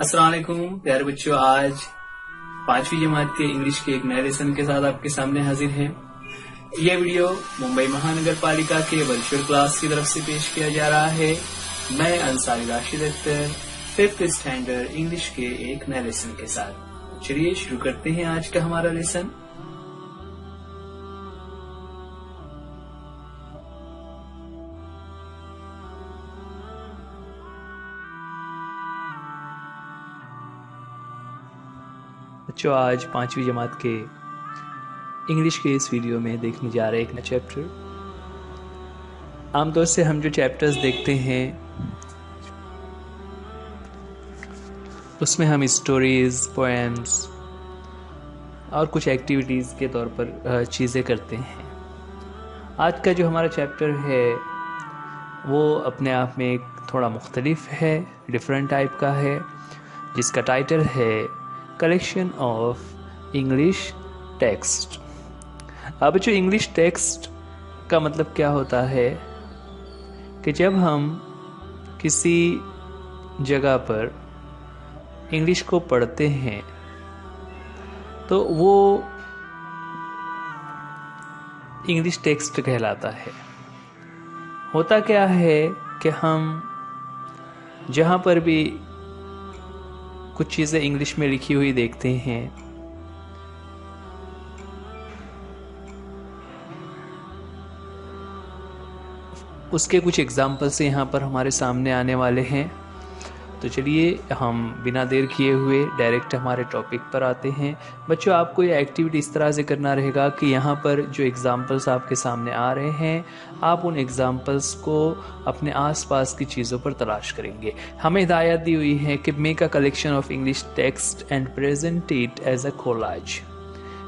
अस्सलाम वालेकुम प्यारे बच्चों, आज 5वीं जमात के इंग्लिश के एक नए लेसन के साथ आपके सामने हाजिर हैं। यह वीडियो मुंबई महानगर पालिका के वर्चुअल क्लास की तरफ से पेश किया जा रहा है। मैं Ansari Rashid Akhtar 5th standard English के एक नए लेसन के साथ। चलिए शुरू करते हैं आज का हमारा लेसन। बच्चों, आज 5वीं जमात के इंग्लिश के इस वीडियो में देखने जा रहे हैं एक नया चैप्टर। आमतौर से हम जो चैप्टर्स देखते हैं उसमें हम स्टोरीज, पोएम्स और कुछ एक्टिविटीज़ के तौर पर चीज़ें करते हैं। आज का जो हमारा चैप्टर है वो अपने आप में एक थोड़ा मुख्तलिफ है, डिफरेंट टाइप का है, जिसका टाइटल है कलेक्शन ऑफ इंग्लिश टेक्स्ट। अब जो इंग्लिश टेक्स्ट का मतलब क्या होता है कि जब हम किसी जगह पर इंग्लिश को पढ़ते हैं तो वो इंग्लिश टेक्स्ट कहलाता है। होता क्या है कि हम जहाँ पर भी कुछ चीज़ें इंग्लिश में लिखी हुई देखते हैं उसके कुछ एग्जाम्पल्स यहाँ पर हमारे सामने आने वाले हैं। तो चलिए हम बिना देर किए हुए डायरेक्ट हमारे टॉपिक पर आते हैं। बच्चों, आपको ये एक्टिविटी इस तरह से करना रहेगा कि यहाँ पर जो एग्जाम्पल्स आपके सामने आ रहे हैं आप उन एग्जाम्पल्स को अपने आसपास की चीज़ों पर तलाश करेंगे। हमें हिदायत दी हुई है कि make a collection of English text and present it as a collage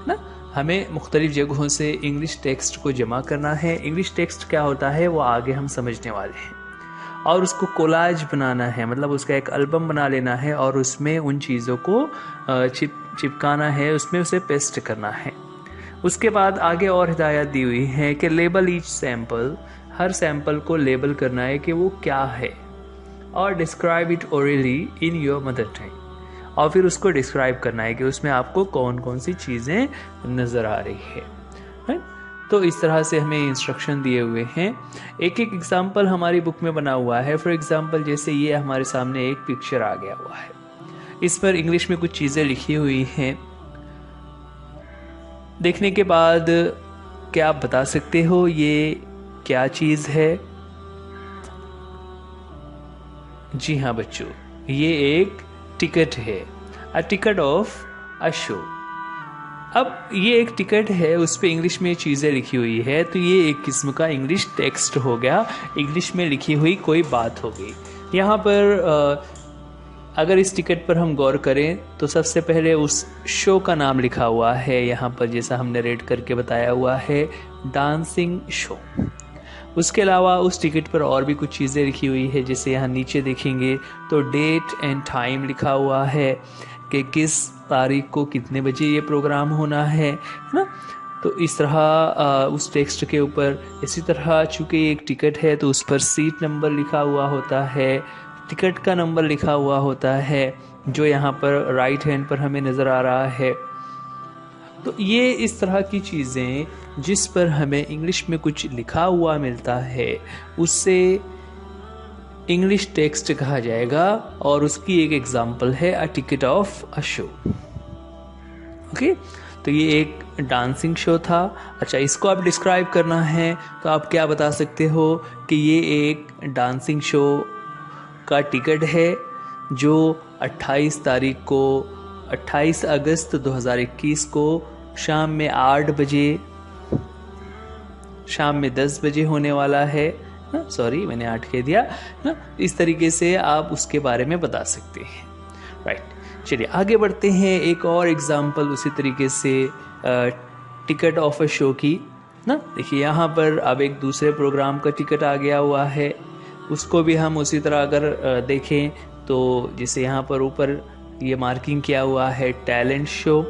ना। हमें मुख्तलिफ जगहों से इंग्लिश टेक्स्ट को जमा करना है। इंग्लिश टेक्स्ट क्या होता है वो आगे हम समझने वाले हैं, और उसको कोलाज बनाना है, मतलब उसका एक एल्बम बना लेना है और उसमें उन चीज़ों को चिपकाना है, उसमें उसे पेस्ट करना है। उसके बाद आगे और हिदायत दी हुई है कि लेबल ईच सैम्पल, हर सैम्पल को लेबल करना है कि वो क्या है, और describe it orally in your mother tongue, और फिर उसको डिस्क्राइब करना है कि उसमें आपको कौन कौन सी चीज़ें नज़र आ रही है। तो इस तरह से हमें इंस्ट्रक्शन दिए हुए हैं। एक एक एग्जाम्पल हमारी बुक में बना हुआ है। फॉर एग्जाम्पल जैसे ये हमारे सामने एक पिक्चर आ गया हुआ है, इस पर इंग्लिश में कुछ चीज़ें लिखी हुई हैं। देखने के बाद क्या आप बता सकते हो ये क्या चीज़ है? जी हाँ बच्चों, ये एक टिकट है, a ticket of a show. अब ये एक टिकट है, उस पर इंग्लिश में चीज़ें लिखी हुई है, तो ये एक किस्म का इंग्लिश टेक्स्ट हो गया, इंग्लिश में लिखी हुई कोई बात हो गई। यहाँ पर अगर इस टिकट पर हम गौर करें तो सबसे पहले उस शो का नाम लिखा हुआ है, यहाँ पर जैसा हमने रेड करके बताया हुआ है, डांसिंग शो। उसके अलावा उस टिकट पर और भी कुछ चीज़ें लिखी हुई है, जैसे यहाँ नीचे देखेंगे तो डेट एंड टाइम लिखा हुआ है कि किस तारीख को कितने बजे ये प्रोग्राम होना है ना। तो इस तरह उस टेक्स्ट के ऊपर, इसी तरह चूँकि एक टिकट है तो उस पर सीट नंबर लिखा हुआ होता है, टिकट का नंबर लिखा हुआ होता है, जो यहाँ पर राइट हैंड पर हमें नज़र आ रहा है। तो ये इस तरह की चीज़ें जिस पर हमें इंग्लिश में कुछ लिखा हुआ मिलता है उससे इंग्लिश टेक्स्ट कहा जाएगा, और उसकी एक एग्जाम्पल है a ticket of a show. Okay, तो ये एक डांसिंग शो था। अच्छा, इसको आप डिस्क्राइब करना है तो आप क्या बता सकते हो कि ये एक डांसिंग शो का टिकट है जो 28 तारीख को 28 अगस्त 2021 को शाम में 8 बजे, शाम में 10 बजे होने वाला है ना। सॉरी, मैंने 8 कह दिया ना। इस तरीके से आप उसके बारे में बता सकते हैं। राइट, चलिए आगे बढ़ते हैं। एक और एग्जाम्पल उसी तरीके से टिकट ऑफ अ शो की ना। देखिए यहाँ पर अब एक दूसरे प्रोग्राम का टिकट आ गया हुआ है, उसको भी हम उसी तरह अगर देखें तो जैसे यहाँ पर ऊपर ये मार्किंग किया हुआ है टैलेंट शो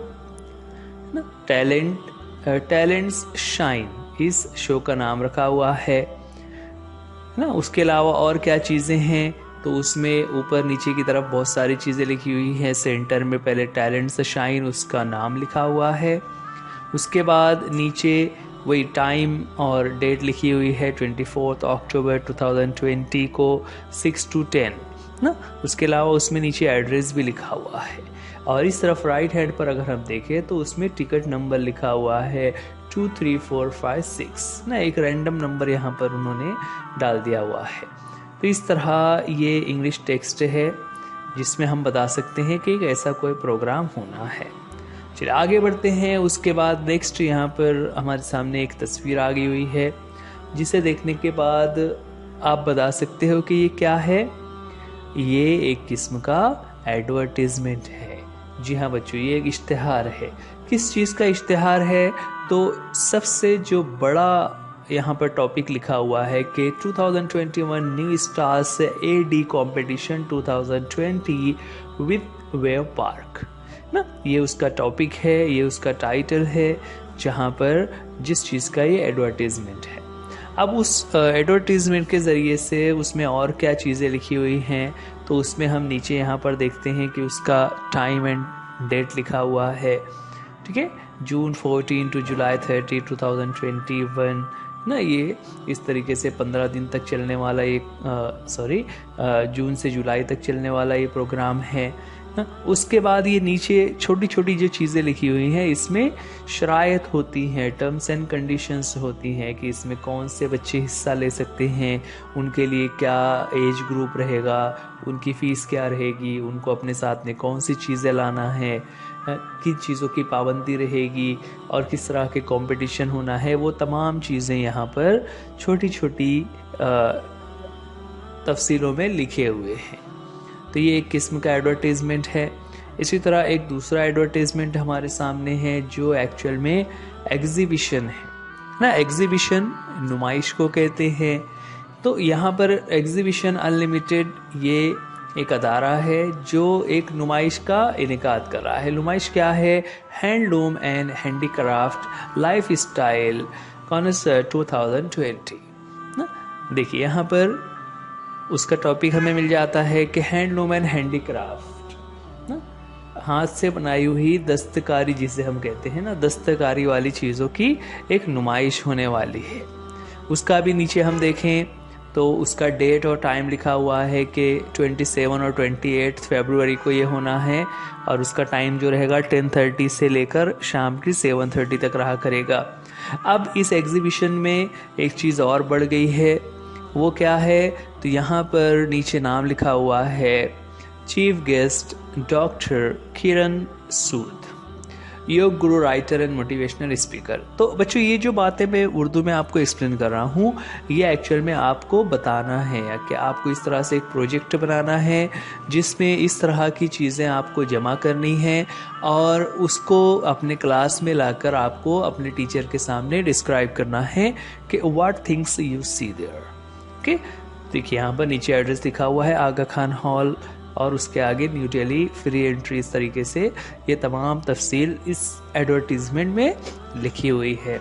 ना, टैलेंट्स शाइन, इस शो का नाम रखा हुआ है ना। उसके अलावा और क्या चीज़ें हैं तो उसमें ऊपर नीचे की तरफ बहुत सारी चीज़ें लिखी हुई हैं। सेंटर में पहले टैलेंट से शाइन उसका नाम लिखा हुआ है, उसके बाद नीचे वही टाइम और डेट लिखी हुई है 24 अक्टूबर 2020 को 6 to 10 ना। उसके अलावा उसमें नीचे एड्रेस भी लिखा हुआ है, और इस तरफ राइट हैंड पर अगर हम देखें तो उसमें टिकट नंबर लिखा हुआ है 23456 ना। एक रैंडम नंबर यहाँ पर उन्होंने डाल दिया हुआ है। तो इस तरह ये इंग्लिश टेक्स्ट है जिसमें हम बता सकते हैं कि एक ऐसा कोई प्रोग्राम होना है। चलिए आगे बढ़ते हैं। उसके बाद नेक्स्ट यहाँ पर हमारे सामने एक तस्वीर आ गई हुई है, जिसे देखने के बाद आप बता सकते हो कि ये क्या है। ये एक किस्म का एडवर्टीजमेंट है। जी हाँ बच्चों, ये एक इश्तिहार है। किस चीज़ का इश्तिहार है? तो सबसे जो बड़ा यहाँ पर टॉपिक लिखा हुआ है कि 2021 न्यू स्टार्स एडी कंपटीशन 2020 विद वेव पार्क ना। ये उसका टॉपिक है, ये उसका टाइटल है, जहाँ पर जिस चीज़ का ये एडवर्टीजमेंट है। अब उस एडवर्टीजमेंट के ज़रिए से उसमें और क्या चीज़ें लिखी हुई हैं, तो उसमें हम नीचे यहाँ पर देखते हैं कि उसका टाइम एंड डेट लिखा हुआ है। ठीक है, जून 14 to जुलाई 30 2021 ना। ये इस तरीके से 15 दिन तक चलने वाला एक जून से जुलाई तक चलने वाला ये प्रोग्राम है ना। उसके बाद ये नीचे छोटी छोटी जो चीज़ें लिखी हुई हैं, इसमें शरायत होती हैं, टर्म्स एंड कंडीशंस होती हैं कि इसमें कौन से बच्चे हिस्सा ले सकते हैं, उनके लिए क्या एज ग्रुप रहेगा, उनकी फ़ीस क्या रहेगी, उनको अपने साथ में कौन सी चीज़ें लाना है, किन चीज़ों की पाबंदी रहेगी और किस तरह के कंपटीशन होना है। वो तमाम चीज़ें यहाँ पर छोटी छोटी तफसीलों में लिखे हुए हैं। तो ये एक किस्म का एडवर्टीज़मेंट है। इसी तरह एक दूसरा एडवर्टीज़मेंट हमारे सामने है जो एक्चुअल में एग्जीबिशन है ना। एग्जीबिशन नुमाइश को कहते हैं। तो यहाँ पर एग्जीबिशन अनलिमिटेड ये एक अदारा है जो एक नुमाइश का इनेकाद कर रहा है। नुमाइश क्या है? Handloom and handicraft life style concert 2020 ना। देखिए यहाँ पर उसका टॉपिक हमें मिल जाता है कि हैंडलूम एंड हैंडीक्राफ्ट ना, हाथ से बनाई हुई दस्तकारी जिसे हम कहते हैं ना, दस्तकारी वाली चीज़ों की एक नुमाइश होने वाली है। उसका भी नीचे हम देखें तो उसका डेट और टाइम लिखा हुआ है कि 27 और 28 फरवरी को ये होना है, और उसका टाइम जो रहेगा 10:30 से लेकर शाम की 7:30 तक रहा करेगा। अब इस एग्जीबिशन में एक चीज़ और बढ़ गई है, वो क्या है? तो यहाँ पर नीचे नाम लिखा हुआ है chief guest doctor Kiran Sood, yoga guru, writer and motivational speaker. तो बच्चों ये जो बातें मैं उर्दू में आपको एक्सप्लेन कर रहा हूँ, ये एक्चुअल में आपको बताना है कि आपको इस तरह से एक प्रोजेक्ट बनाना है जिसमें इस तरह की चीज़ें आपको जमा करनी है और उसको अपने क्लास में लाकर आपको अपने टीचर के सामने डिस्क्राइब करना है कि what things you see there. Okay, देखिए यहाँ पर नीचे एड्रेस लिखा हुआ है आगा खान हॉल, और उसके आगे न्यू दिल्ली, फ्री एंट्री। इस तरीके से ये तमाम तफसील इस एडवर्टीज़मेंट में लिखी हुई है।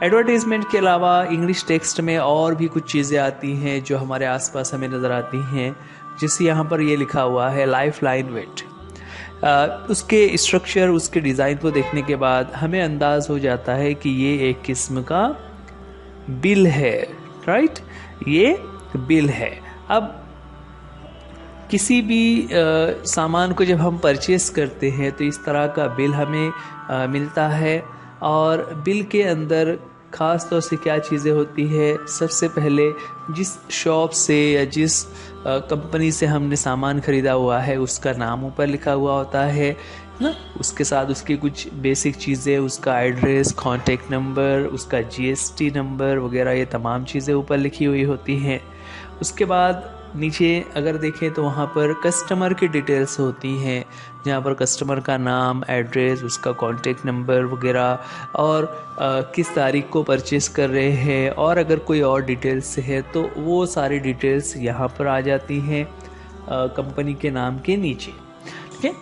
एडवर्टीज़मेंट के अलावा इंग्लिश टेक्स्ट में और भी कुछ चीज़ें आती हैं जो हमारे आसपास हमें नज़र आती हैं, जिससे यहाँ पर ये लिखा हुआ है लाइफ लाइन वेट। उसके स्ट्रक्चर, उसके डिज़ाइन को देखने के बाद हमें अंदाज़ हो जाता है कि ये एक किस्म का बिल है, राइट? ये बिल है। अब किसी भी सामान को जब हम परचेस करते हैं तो इस तरह का बिल हमें मिलता है, और बिल के अंदर ख़ास तौर से क्या चीज़ें होती है? सबसे पहले जिस शॉप से या जिस कंपनी से हमने सामान ख़रीदा हुआ है उसका नाम ऊपर लिखा हुआ होता है ना। उसके साथ उसकी कुछ बेसिक चीज़ें, उसका एड्रेस, कॉन्टेक्ट नंबर, उसका GST नंबर वगैरह, ये तमाम चीज़ें ऊपर लिखी हुई होती हैं। उसके बाद नीचे अगर देखें तो वहाँ पर कस्टमर की डिटेल्स होती हैं, जहाँ पर कस्टमर का नाम, एड्रेस, उसका कॉन्टेक्ट नंबर वगैरह, और किस तारीख को परचेस कर रहे हैं, और अगर कोई और डिटेल्स है तो वो सारी डिटेल्स यहाँ पर आ जाती हैं कंपनी के नाम के नीचे। ठीक है,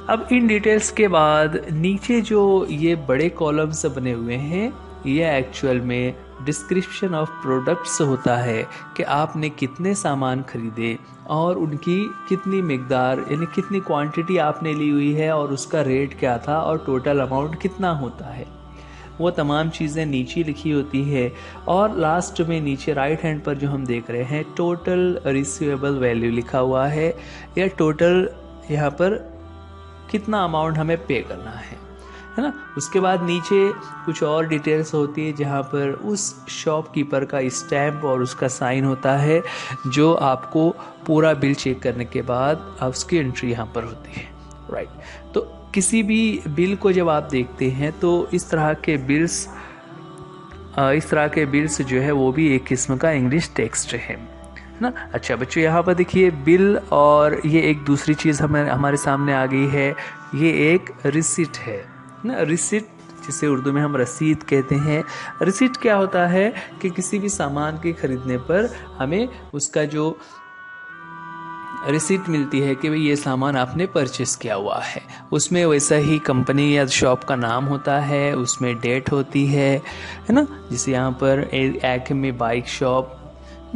अब इन डिटेल्स के बाद नीचे जो ये बड़े कॉलम्स बने हुए हैं ये एक्चुअल में डिस्क्रिप्शन ऑफ प्रोडक्ट्स होता है कि आपने कितने सामान खरीदे और उनकी कितनी मिकदार यानी कितनी क्वांटिटी आपने ली हुई है और उसका रेट क्या था और टोटल अमाउंट कितना होता है। वो तमाम चीज़ें नीचे लिखी होती है और लास्ट में नीचे राइट हैंड पर जो हम देख रहे हैं टोटल रिसीवेबल वैल्यू लिखा हुआ है या टोटल यहाँ पर कितना अमाउंट हमें पे करना है ना। उसके बाद नीचे कुछ और डिटेल्स होती है जहाँ पर उस शॉपकीपर का स्टैम्प और उसका साइन होता है जो आपको पूरा बिल चेक करने के बाद उसकी एंट्री यहाँ पर होती है, राइट। तो किसी भी बिल को जब आप देखते हैं तो इस तरह के बिल्स जो है वो भी एक किस्म का इंग्लिश टेक्स्ट है ना। अच्छा बच्चों, यहाँ पर देखिए बिल और ये एक दूसरी चीज़ हमारे सामने आ गई है, ये एक रिसिट है ना। रिसिट जिसे उर्दू में हम रसीद कहते हैं। रिसिट क्या होता है कि किसी भी सामान के खरीदने पर हमें उसका जो रिसीट मिलती है कि भाई ये सामान आपने परचेस किया हुआ है। उसमें वैसा ही कंपनी या शॉप का नाम होता है, उसमें डेट होती है ना। जैसे यहाँ पर एक्मे बाइक शॉप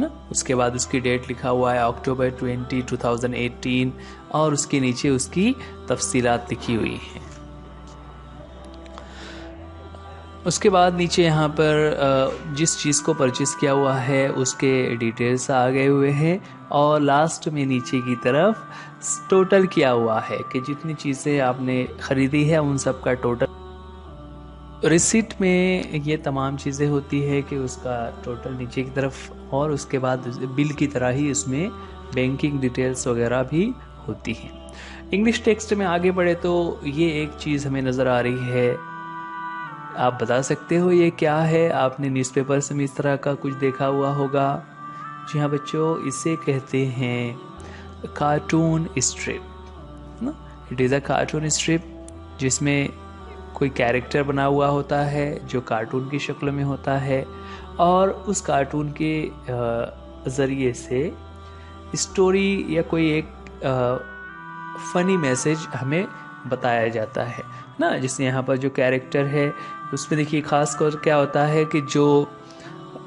ना, उसके बाद उसकी डेट लिखा हुआ है अक्टूबर 20, 2018 और उसके नीचे उसकी तफसीलात लिखी हुई हैं। उसके बाद नीचे यहाँ पर जिस चीज़ को परचेस किया हुआ है उसके डिटेल्स आ गए हुए हैं और लास्ट में नीचे की तरफ टोटल किया हुआ है कि जितनी चीज़ें आपने ख़रीदी है उन सब का टोटल। रिसिट में ये तमाम चीज़ें होती है कि उसका टोटल नीचे की तरफ और उसके बाद बिल की तरह ही उसमें बैंकिंग डिटेल्स वगैरह भी होती हैं। इंग्लिश टेक्स्ट में आगे बढ़े तो ये एक चीज़ हमें नज़र आ रही है, आप बता सकते हो ये क्या है? आपने न्यूज़पेपर से में इस तरह का कुछ देखा हुआ होगा। जी हाँ बच्चों, इसे कहते हैं कार्टून स्ट्रिप ना। It is a cartoon strip जिसमें कोई कैरेक्टर बना हुआ होता है जो कार्टून की शक्ल में होता है और उस कार्टून के ज़रिए से स्टोरी या कोई एक फ़नी मैसेज हमें बताया जाता है ना। जिससे यहाँ पर जो कैरेक्टर है उसमें देखिए खास कर क्या होता है कि जो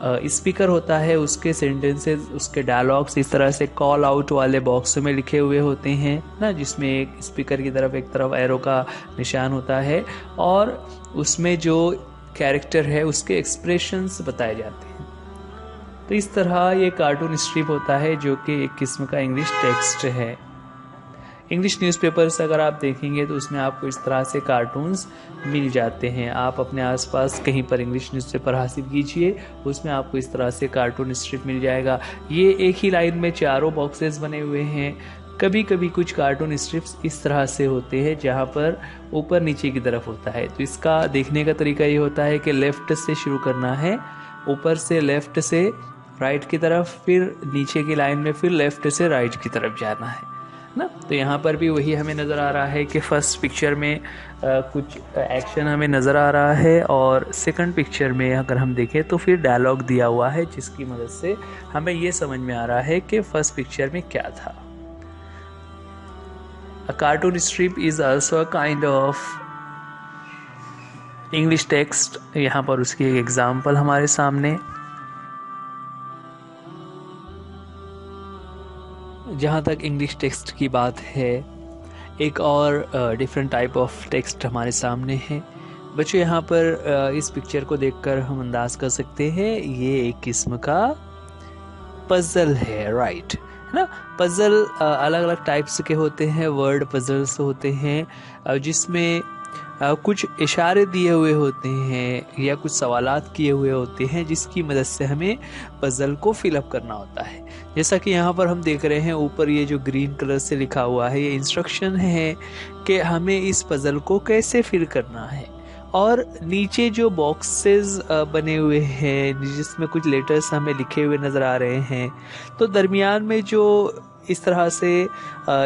स्पीकर होता है उसके सेंटेंसेस, उसके डायलॉग्स इस तरह से कॉल आउट वाले बॉक्स में लिखे हुए होते हैं ना, जिसमें एक स्पीकर की तरफ एक तरफ एरो का निशान होता है और उसमें जो कैरेक्टर है उसके एक्सप्रेशंस बताए जाते हैं। तो इस तरह ये कार्टून स्ट्रिप होता है जो कि एक किस्म का इंग्लिश टेक्स्ट है। इंग्लिश न्यूज़पेपर्स अगर आप देखेंगे तो उसमें आपको इस तरह से कार्टून्स मिल जाते हैं। आप अपने आसपास कहीं पर इंग्लिश न्यूज़पेपर हासिल कीजिए, उसमें आपको इस तरह से कार्टून स्ट्रिप मिल जाएगा। ये एक ही लाइन में चारों बॉक्सेस बने हुए हैं। कभी कभी कुछ कार्टून स्ट्रिप्स इस तरह से होते हैं जहाँ पर ऊपर नीचे की तरफ होता है। तो इसका देखने का तरीका ये होता है कि लेफ़्ट से शुरू करना है, ऊपर से लेफ़्ट से राइट की तरफ, फिर नीचे की लाइन में फिर लेफ़्ट से राइट की तरफ जाना है ना। तो यहाँ पर भी वही हमें नज़र आ रहा है कि फर्स्ट पिक्चर में कुछ एक्शन हमें नज़र आ रहा है और सेकंड पिक्चर में अगर हम देखें तो फिर डायलॉग दिया हुआ है जिसकी मदद से हमें ये समझ में आ रहा है कि फर्स्ट पिक्चर में क्या था। A cartoon strip is also a kind of English text। यहाँ पर उसकी एक एग्जाम्पल हमारे सामने। जहाँ तक इंग्लिश टेक्स्ट की बात है, एक और डिफरेंट टाइप ऑफ टेक्स्ट हमारे सामने है। बच्चों यहाँ पर इस पिक्चर को देखकर हम अंदाज कर सकते हैं ये एक किस्म का पजल है, राइट है ना। पजल अलग अलग टाइप्स के होते हैं, वर्ड पजल्स होते हैं जिसमें कुछ इशारे दिए हुए होते हैं या कुछ सवालात किए हुए होते हैं जिसकी मदद से हमें पजल को फिलअप करना होता है। जैसा कि यहाँ पर हम देख रहे हैं ऊपर ये जो ग्रीन कलर से लिखा हुआ है ये इंस्ट्रक्शन है कि हमें इस पजल को कैसे फिल करना है। और नीचे जो बॉक्सेस बने हुए हैं जिसमें कुछ लेटर्स हमें लिखे हुए नज़र आ रहे हैं, तो दरमियान में जो इस तरह से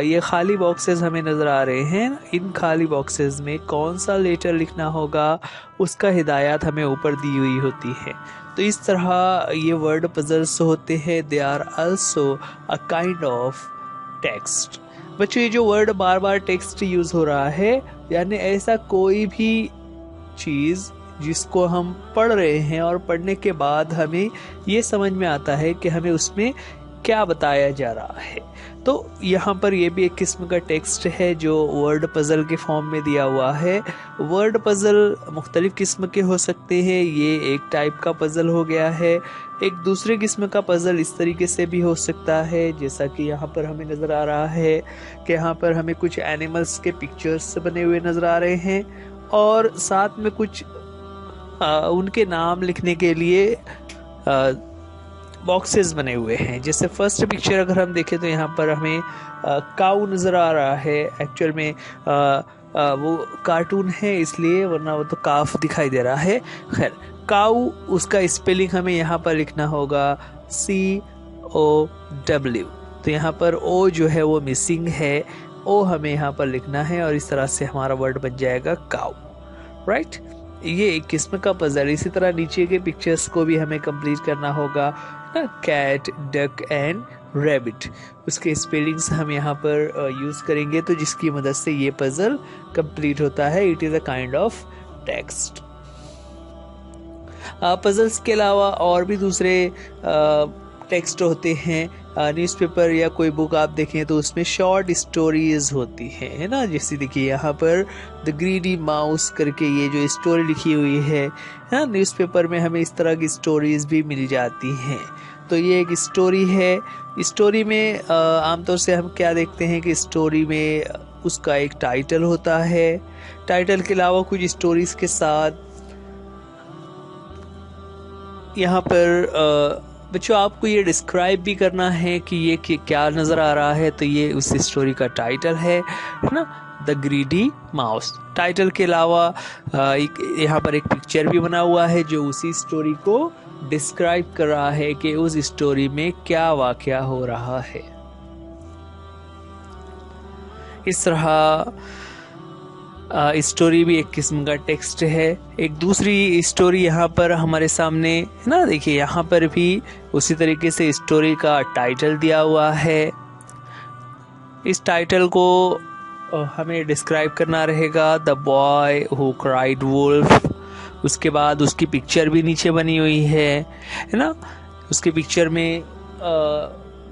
ये खाली बॉक्सेस हमें नज़र आ रहे हैं, इन खाली बॉक्सेस में कौन सा लेटर लिखना होगा उसका हिदायत हमें ऊपर दी हुई होती है। तो इस तरह ये वर्ड पजल्स होते हैं। They are also a kind of text. बच्चों ये जो वर्ड बार बार टेक्स्ट यूज़ हो रहा है, यानी ऐसा कोई भी चीज़ जिसको हम पढ़ रहे हैं और पढ़ने के बाद हमें ये समझ में आता है कि हमें उसमें क्या बताया जा रहा है। तो यहाँ पर ये भी एक किस्म का टेक्स्ट है जो वर्ड पजल के फॉर्म में दिया हुआ है। वर्ड पजल मुख्तलिफ किस्म के हो सकते हैं, ये एक टाइप का पजल हो गया है। एक दूसरे किस्म का पजल इस तरीके से भी हो सकता है, जैसा कि यहाँ पर हमें नज़र आ रहा है कि यहाँ पर हमें कुछ एनिमल्स के पिक्चर्स बने हुए नज़र आ रहे हैं और साथ में कुछ उनके नाम लिखने के लिए बॉक्सेस बने हुए हैं। जैसे फर्स्ट पिक्चर अगर हम देखें तो यहाँ पर हमें काऊ नज़र आ रहा है। एक्चुअल में वो कार्टून है इसलिए, वरना वो तो काफ दिखाई दे रहा है। खैर, काऊ उसका स्पेलिंग हमें यहाँ पर लिखना होगा COW। तो यहाँ पर O जो है वो मिसिंग है, O हमें यहाँ पर लिखना है और इस तरह से हमारा वर्ड बन जाएगा काऊ, राइट। ये एक किस्म का पजल। इसी तरह नीचे के पिक्चर्स को भी हमें कंप्लीट करना होगा ना, कैट, डक एंड रैबिट। उसके स्पेलिंग्स हम यहाँ पर यूज़ करेंगे तो जिसकी मदद से ये पजल कंप्लीट होता है। It is a kind of text. Puzzles के अलावा और भी दूसरे टेक्स्ट होते हैं। न्यूज़पेपर या कोई बुक आप देखें तो उसमें शॉर्ट स्टोरीज होती हैं, है ना। जैसे देखिए यहाँ पर द ग्रीडी माउस करके ये जो स्टोरी लिखी हुई है ना, न्यूज़पेपर में हमें इस तरह की स्टोरीज भी मिल जाती हैं। तो ये एक स्टोरी है। स्टोरी में आमतौर से हम क्या देखते हैं कि स्टोरी में उसका एक टाइटल होता है। टाइटल के अलावा कुछ स्टोरीज के साथ यहाँ पर बच्चों आपको ये डिस्क्राइब भी करना है कि ये क्या नज़र आ रहा है। तो ये उस स्टोरी का टाइटल है ना, द ग्रीडी माउस। टाइटल के अलावा यहाँ पर एक पिक्चर भी बना हुआ है जो उसी स्टोरी को डिस्क्राइब कर रहा है कि उस स्टोरी में क्या वाकया हो रहा है। इस तरह स्टोरी भी एक किस्म का टेक्स्ट है। एक दूसरी स्टोरी यहाँ पर हमारे सामने है ना, देखिए यहाँ पर भी उसी तरीके से स्टोरी का टाइटल दिया हुआ है। इस टाइटल को हमें डिस्क्राइब करना रहेगा, the boy who cried wolf. उसके बाद उसकी पिक्चर भी नीचे बनी हुई है ना। उसकी पिक्चर में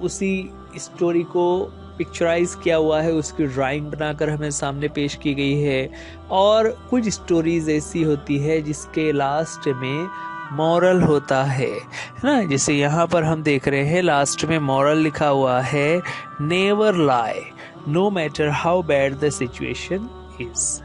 उसी स्टोरी को पिक्चराइज किया हुआ है, उसकी ड्राइंग बनाकर हमें सामने पेश की गई है। और कुछ स्टोरीज ऐसी होती है जिसके लास्ट में मॉरल होता है ना। जैसे यहाँ पर हम देख रहे हैं लास्ट में मॉरल लिखा हुआ है, never lie no matter how bad the situation is.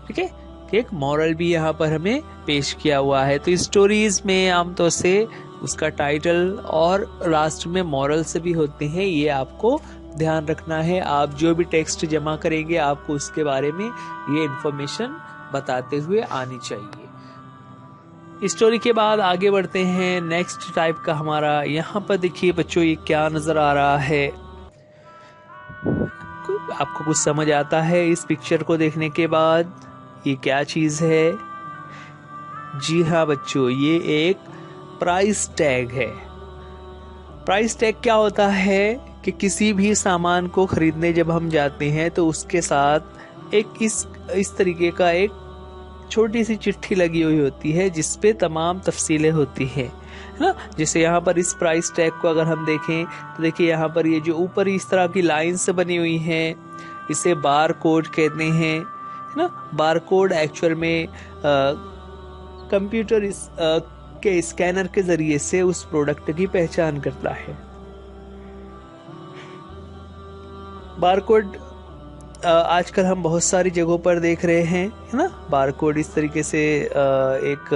ठीक है, एक मॉरल भी यहाँ पर हमें पेश किया हुआ है। तो स्टोरीज में आमतौर से उसका टाइटल और लास्ट में मॉरल से भी होते हैं, ये आपको ध्यान रखना है। आप जो भी टेक्स्ट जमा करेंगे आपको उसके बारे में ये इंफॉर्मेशन बताते हुए आनी चाहिए। स्टोरी के बाद आगे बढ़ते हैं। नेक्स्ट टाइप का हमारा यहाँ पर देखिए बच्चों, ये क्या नजर आ रहा है, आपको कुछ समझ आता है इस पिक्चर को देखने के बाद ये क्या चीज है? जी हाँ बच्चों, ये एक प्राइस टैग है। प्राइस टैग क्या होता है कि किसी भी सामान को खरीदने जब हम जाते हैं तो उसके साथ एक इस तरीके का एक छोटी सी चिट्ठी लगी हुई होती है जिस पे तमाम तफसीलें होती हैं, है ना। जैसे यहाँ पर इस प्राइस टैग को अगर हम देखें तो देखिए यहाँ पर ये जो ऊपर इस तरह की लाइन से बनी हुई हैं इसे बार कोड कहते हैं, है ना। बार कोड एक्चुअल में कंप्यूटर के स्कैनर के जरिए से उस प्रोडक्ट की पहचान करता है। बारकोड आजकल हम बहुत सारी जगहों पर देख रहे हैं, है ना। बारकोड इस तरीके से एक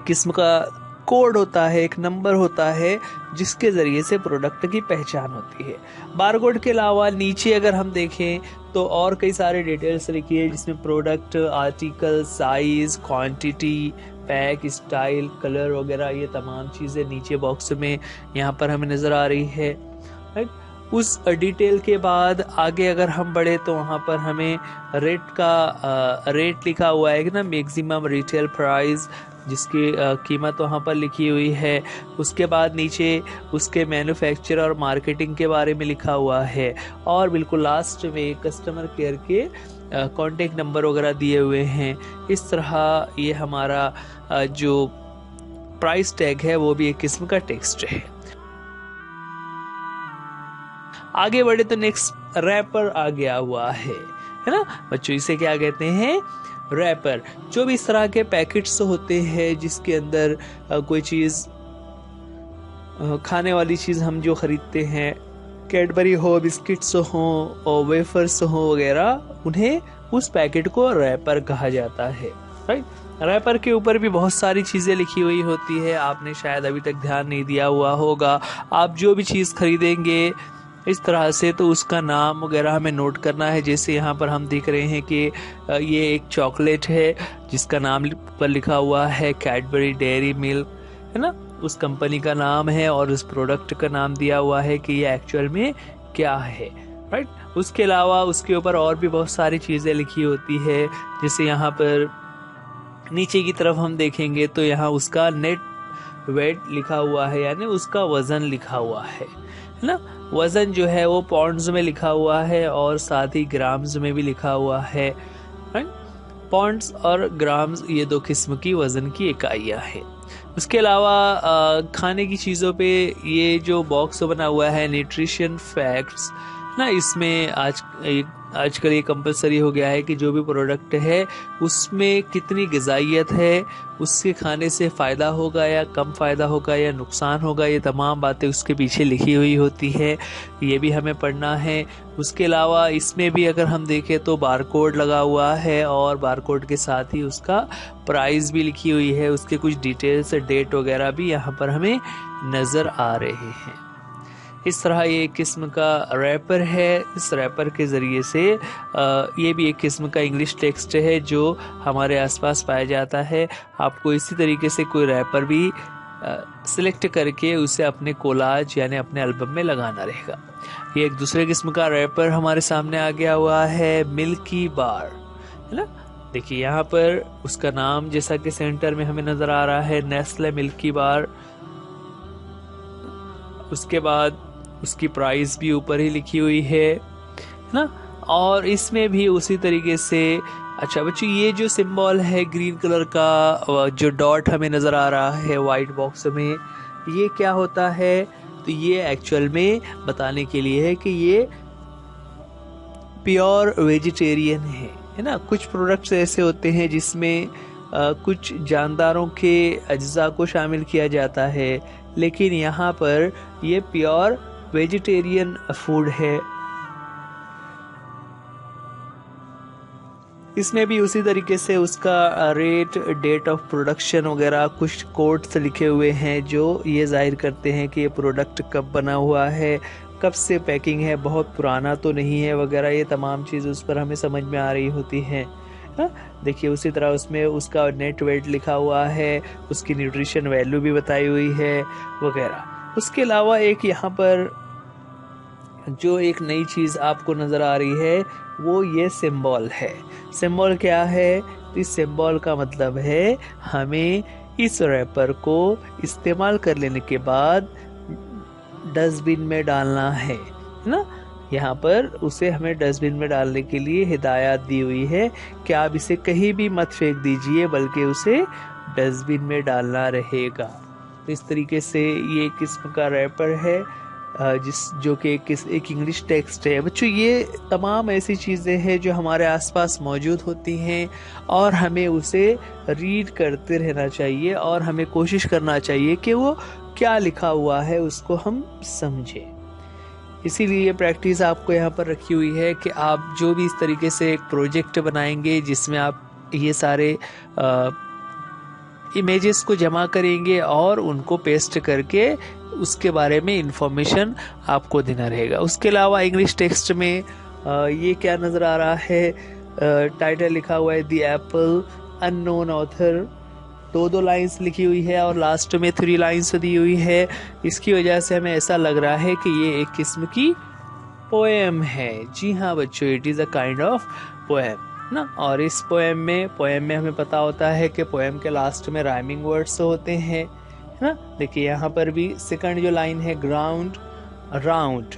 किस्म का कोड होता है, एक नंबर होता है जिसके जरिए से प्रोडक्ट की पहचान होती है। बारकोड के अलावा नीचे अगर हम देखें तो और कई सारे डिटेल्स लिखी है जिसमें product, article, size, quantity, pack, style, colour वगैरह ये तमाम चीज़ें नीचे बॉक्स में यहाँ पर हमें नज़र आ रही है, राइट। उस डिटेल के बाद आगे अगर हम बढ़े तो वहाँ पर हमें रेट लिखा हुआ है कि ना, मैक्सिमम रिटेल प्राइस, जिसकी कीमत वहाँ पर लिखी हुई है। उसके बाद नीचे उसके मैन्युफैक्चर और मार्केटिंग के बारे में लिखा हुआ है और बिल्कुल लास्ट में कस्टमर केयर के कॉन्टेक्ट नंबर वगैरह दिए हुए हैं। इस तरह ये हमारा जो प्राइस टैग है वो भी एक किस्म का टेक्स्ट है। आगे बढ़े तो नेक्स्ट रैपर आ गया हुआ है ना बच्चों। इसे क्या कहते हैं? रैपर। जो भी इस तरह के पैकेट्स होते हैं जिसके अंदर कोई चीज, खाने वाली चीज हम जो खरीदते हैं, कैडबरी हो, बिस्किट्स हो और वेफर्स हो वगैरह, उन्हें उस पैकेट को रैपर कहा जाता है। राइट। रैपर के ऊपर भी बहुत सारी चीजें लिखी हुई होती है, आपने शायद अभी तक ध्यान नहीं दिया हुआ होगा। आप जो भी चीज खरीदेंगे इस तरह से तो उसका नाम वगैरह हमें नोट करना है। जैसे यहाँ पर हम देख रहे हैं कि ये एक चॉकलेट है जिसका नाम पर लिखा हुआ है कैडबरी डेयरी मिल्क, है ना, उस कंपनी का नाम है और उस प्रोडक्ट का नाम दिया हुआ है कि ये एक्चुअल में क्या है। राइट। उसके अलावा उसके ऊपर और भी बहुत सारी चीजें लिखी होती है। जैसे यहाँ पर नीचे की तरफ हम देखेंगे तो यहाँ उसका नेट वेट लिखा हुआ है, यानी उसका वजन लिखा हुआ है ना। वजन जो है वो पॉन्ड्स में लिखा हुआ है और साथ ही ग्राम्स में भी लिखा हुआ है। पॉन्ड्स और ग्राम्स ये दो किस्म की वजन की इकाइयां हैं। उसके अलावा खाने की चीज़ों पे ये जो बॉक्स बना हुआ है न्यूट्रिशन फैक्ट्स ना, इसमें आजकल ये कंपलसरी हो गया है कि जो भी प्रोडक्ट है उसमें कितनी ग़िज़ाइयत है, उसके खाने से फ़ायदा होगा या कम फ़ायदा होगा या नुकसान होगा, ये तमाम बातें उसके पीछे लिखी हुई होती है। ये भी हमें पढ़ना है। उसके अलावा इसमें भी अगर हम देखें तो बारकोड लगा हुआ है और बारकोड के साथ ही उसका प्राइस भी लिखी हुई है। उसके कुछ डिटेल्स, डेट वगैरह भी यहाँ पर हमें नज़र आ रहे हैं। इस तरह ये एक किस्म का रैपर है। इस रैपर के ज़रिए से ये भी एक किस्म का इंग्लिश टेक्स्ट है जो हमारे आसपास पाया जाता है। आपको इसी तरीके से कोई रैपर भी सिलेक्ट करके उसे अपने कोलाज यानी अपने एल्बम में लगाना रहेगा। ये एक दूसरे किस्म का रैपर हमारे सामने आ गया हुआ है, मिल्की बार, है ना। देखिए यहाँ पर उसका नाम जैसा कि सेंटर में हमें नज़र आ रहा है, नेस्ले मिल्की बार। उसके बाद उसकी प्राइस भी ऊपर ही लिखी हुई है ना। और इसमें भी उसी तरीके से, अच्छा बच्चों, ये जो सिंबल है ग्रीन कलर का जो डॉट हमें नज़र आ रहा है वाइट बॉक्स में, ये क्या होता है? तो ये एक्चुअल में बताने के लिए है कि ये प्योर वेजिटेरियन है ना। कुछ प्रोडक्ट्स ऐसे होते हैं जिसमें कुछ जानदारों के अज्जा को शामिल किया जाता है, लेकिन यहाँ पर ये प्योर वेजिटेरियन फूड है। इसमें भी उसी तरीके से उसका रेट, डेट ऑफ प्रोडक्शन वगैरह कुछ कोड्स लिखे हुए हैं जो ये जाहिर करते हैं कि ये प्रोडक्ट कब बना हुआ है, कब से पैकिंग है, बहुत पुराना तो नहीं है वगैरह। ये तमाम चीज़ उस पर हमें समझ में आ रही होती हैं। देखिए उसी तरह उसमें उसका नेट वेट लिखा हुआ है, उसकी न्यूट्रिशन वैल्यू भी बताई हुई है वगैरह। उसके अलावा एक यहाँ पर जो एक नई चीज़ आपको नज़र आ रही है वो ये सिंबल है। सिंबल क्या है? तो इस सिंबल का मतलब है हमें इस रैपर को इस्तेमाल कर लेने के बाद डस्टबिन में डालना है ना। यहाँ पर उसे हमें डस्टबिन में डालने के लिए हिदायत दी हुई है कि आप इसे कहीं भी मत फेंक दीजिए, बल्कि उसे डस्टबिन में डालना रहेगा। तो इस तरीके से ये किस्म का रैपर है जो कि एक इंग्लिश टेक्स्ट है। बच्चों ये तमाम ऐसी चीज़ें हैं जो हमारे आसपास मौजूद होती हैं और हमें उसे रीड करते रहना चाहिए और हमें कोशिश करना चाहिए कि वो क्या लिखा हुआ है उसको हम समझें। इसीलिए ये प्रैक्टिस आपको यहाँ पर रखी हुई है कि आप जो भी इस तरीके से एक प्रोजेक्ट बनाएंगे जिसमें आप ये सारे इमेजेस को जमा करेंगे और उनको पेस्ट करके उसके बारे में इंफॉर्मेशन आपको देना रहेगा। उसके अलावा इंग्लिश टेक्स्ट में ये क्या नज़र आ रहा है? टाइटल लिखा हुआ है द एप्पल, अननोन ऑथर, दो लाइंस लिखी हुई है और लास्ट में 3 लाइंस दी हुई है। इसकी वजह से हमें ऐसा लग रहा है कि ये एक किस्म की पोएम है। जी हाँ बच्चों, it is a kind of poem ना। और इस पोएम में हमें पता होता है कि पोएम के लास्ट में राइमिंग वर्ड्स होते हैं ना। देखिए यहाँ पर भी सेकंड जो लाइन है ग्राउंड राउंड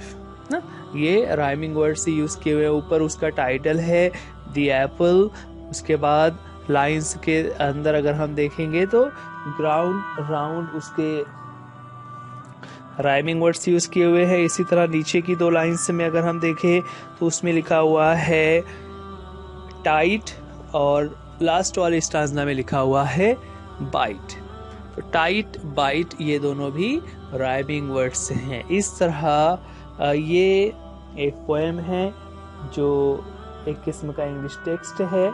ना, ये राइमिंग वर्ड से यूज किए हुए। ऊपर उसका टाइटल है द एप्पल। उसके बाद लाइंस के अंदर अगर हम देखेंगे तो ग्राउंड राउंड उसके राइमिंग वर्ड्स यूज किए हुए हैं। इसी तरह नीचे की 2 लाइंस में अगर हम देखें तो उसमें लिखा हुआ है टाइट, और लास्ट वाले स्टांजा में लिखा हुआ है बाइट। तो टाइट बाइट ये दोनों भी राइमिंग वर्ड्स हैं। इस तरह ये एक पोएम है जो एक किस्म का इंग्लिश टेक्स्ट है।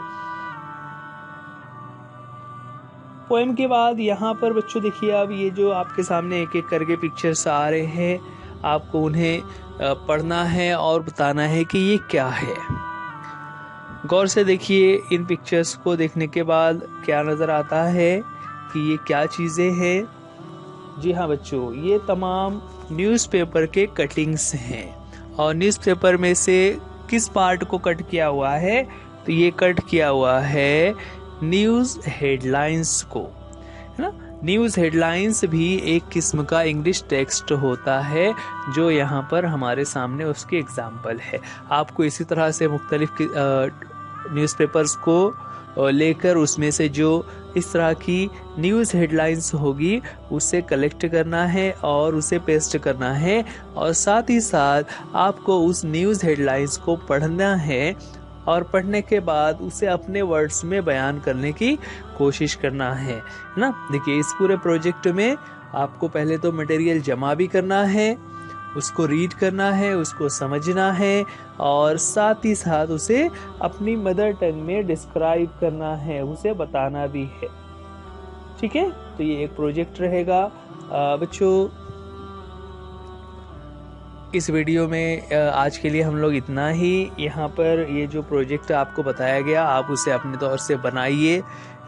पोएम के बाद यहाँ पर बच्चों देखिए, अब ये जो आपके सामने एक एक करके पिक्चर्स आ रहे हैं, आपको उन्हें पढ़ना है और बताना है कि ये क्या है। गौर से देखिए, इन पिक्चर्स को देखने के बाद क्या नज़र आता है कि ये क्या चीज़ें हैं। जी हाँ बच्चों, ये तमाम न्यूज़पेपर के कटिंग्स हैं। और न्यूज़पेपर में से किस पार्ट को कट किया हुआ है, तो ये कट किया हुआ है न्यूज़ हेडलाइंस को, है ना। न्यूज़ हेडलाइंस भी एक किस्म का इंग्लिश टेक्स्ट होता है जो यहाँ पर हमारे सामने उसके एग्जाम्पल है। आपको इसी तरह से मुख्तलिफ न्यूज़पेपर्स को लेकर उसमें से जो इस तरह की न्यूज़ हेडलाइंस होगी उसे कलेक्ट करना है और उसे पेस्ट करना है, और साथ ही साथ आपको उस न्यूज़ हेडलाइंस को पढ़ना है और पढ़ने के बाद उसे अपने वर्ड्स में बयान करने की कोशिश करना है ना। देखिए, इस पूरे प्रोजेक्ट में आपको पहले तो मटेरियल जमा भी करना है, उसको रीड करना है, उसको समझना है, और साथ ही साथ उसे अपनी मदर टंग में डिस्क्राइब करना है, उसे बताना भी है। ठीक है, तो ये एक प्रोजेक्ट रहेगा बच्चों। इस वीडियो में आज के लिए हम लोग इतना ही। यहाँ पर ये जो प्रोजेक्ट आपको बताया गया, आप उसे अपने तौर से बनाइए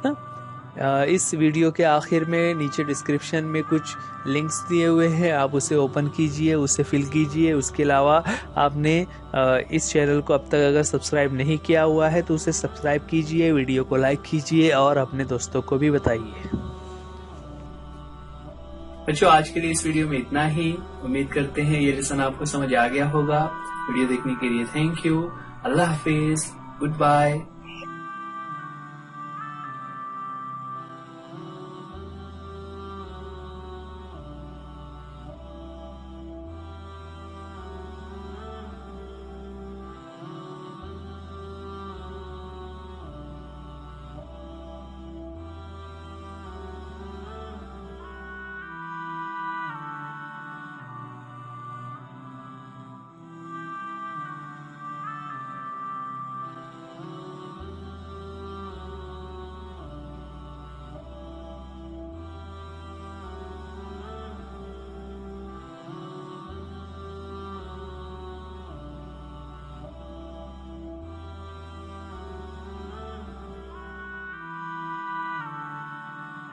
ना। इस वीडियो के आखिर में नीचे डिस्क्रिप्शन में कुछ लिंक्स दिए हुए हैं, आप उसे ओपन कीजिए, उसे फिल कीजिए। उसके अलावा आपने इस चैनल को अब तक अगर सब्सक्राइब नहीं किया हुआ है तो उसे सब्सक्राइब कीजिए, वीडियो को लाइक कीजिए और अपने दोस्तों को भी बताइए। बच्चों, आज के लिए इस वीडियो में इतना ही। उम्मीद करते हैं ये लेसन आपको समझ आ गया होगा। वीडियो देखने के लिए थैंक यू। अल्लाह हाफिज, गुड बाय।